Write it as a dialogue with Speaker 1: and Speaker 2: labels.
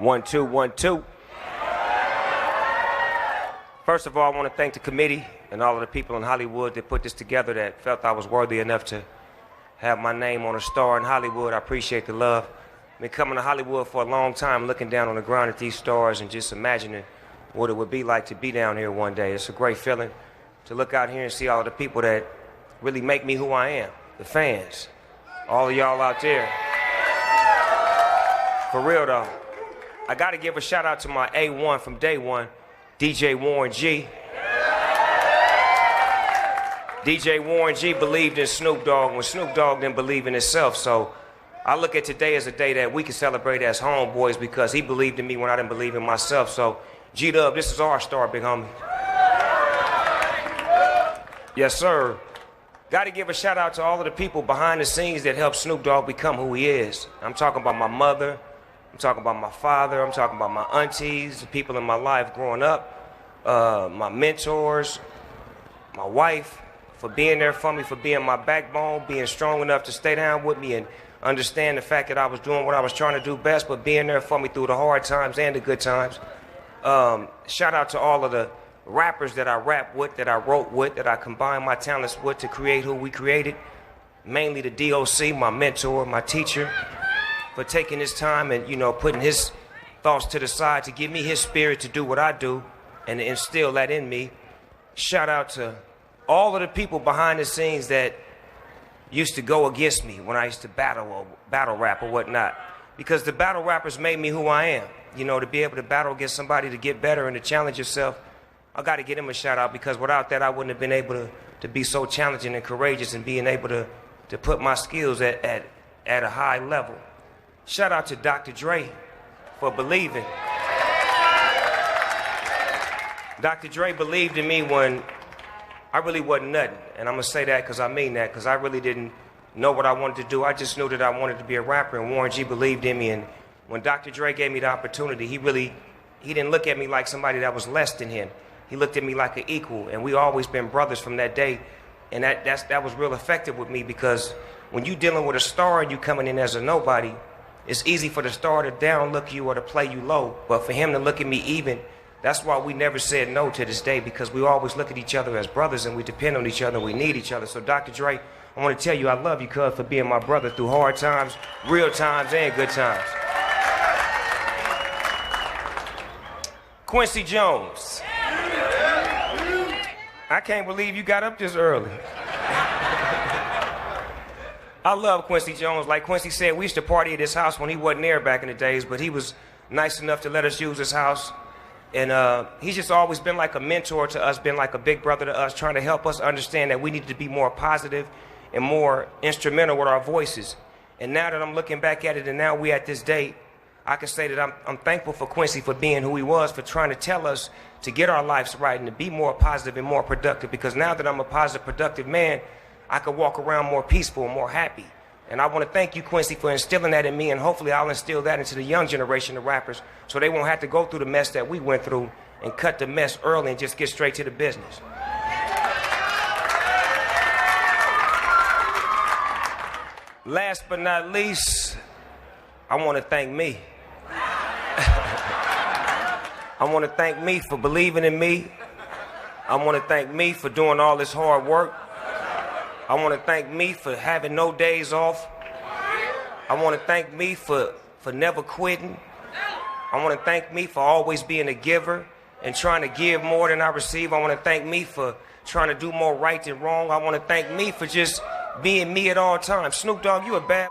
Speaker 1: 1, 2, 1, 2. First of all, I want to thank the committee and all of the people in Hollywood that put this together that felt I was worthy enough to have my name on a star in Hollywood. I appreciate the love. Been coming to Hollywood for a long time, looking down on the ground at these stars and just imagining what it would be like to be down here one day. It's a great feeling to look out here and see all of the people that really make me who I am, the fans, all of y'all out there. For real though, I gotta give a shout out to my A1 from day one, DJ Warren G. DJ Warren G believed in Snoop Dogg when Snoop Dogg didn't believe in himself, so I look at today as a day that we can celebrate as homeboys because he believed in me when I didn't believe in myself. So, G-Dub, this is our star, big homie. Yes, sir. Got to give a shout out to all of the people behind the scenes that helped Snoop Dogg become who he is. I'm talking about my mother, I'm talking about my father, I'm talking about my aunties, the people in my life growing up, my mentors, my wife, for being there for me, for being my backbone, being strong enough to stay down with me and understand the fact that I was doing what I was trying to do best, but being there for me through the hard times and the good times. Shout out to all of the rappers that I rap with, that I wrote with, that I combined my talents with to create who we created. Mainly the DOC, my mentor, my teacher, for taking his time and, you know, putting his thoughts to the side to give me his spirit to do what I do and to instill that in me. Shout out to all of the people behind the scenes that used to go against me when I used to battle rap or whatnot. Because the battle rappers made me who I am. You know, to be able to battle against somebody to get better and to challenge yourself, I got to give him a shout out because without that, I wouldn't have been able to be so challenging and courageous and being able to put my skills at a high level. Shout out to Dr. Dre for believing. Dr. Dre believed in me when I really wasn't nothing. And I'm going to say that because I mean that, because I really didn't know what I wanted to do. I just knew that I wanted to be a rapper, and Warren G believed in me. And when Dr. Dre gave me the opportunity, he didn't look at me like somebody that was less than him. He looked at me like an equal, and we always been brothers from that day. And that was real effective with me because when you dealing with a star and you coming in as a nobody, it's easy for the star to downlook you or to play you low. But for him to look at me even, that's why we never said no to this day, because we always look at each other as brothers and we depend on each other and we need each other. So Dr. Dre, I want to tell you I love you, cuz, for being my brother through hard times, real times, and good times. Quincy Jones. I can't believe you got up this early. I love Quincy Jones. Like Quincy said, we used to party at his house when he wasn't there back in the days, but he was nice enough to let us use his house. And he's just always been like a mentor to us, been like a big brother to us, trying to help us understand that we need to be more positive and more instrumental with our voices. And now that I'm looking back at it and now we at this date, I can say that I'm thankful for Quincy for being who he was, for trying to tell us to get our lives right and to be more positive and more productive. Because now that I'm a positive, productive man, I can walk around more peaceful and more happy. And I want to thank you, Quincy, for instilling that in me, and hopefully I'll instill that into the young generation of rappers so they won't have to go through the mess that we went through and cut the mess early and just get straight to the business. Last but not least, I want to thank me. I want to thank me for believing in me. I want to thank me for doing all this hard work. I want to thank me for having no days off. I want to thank me for never quitting. I want to thank me for always being a giver and trying to give more than I receive. I want to thank me for trying to do more right than wrong. I want to thank me for just being me at all times. Snoop Dogg, you a bad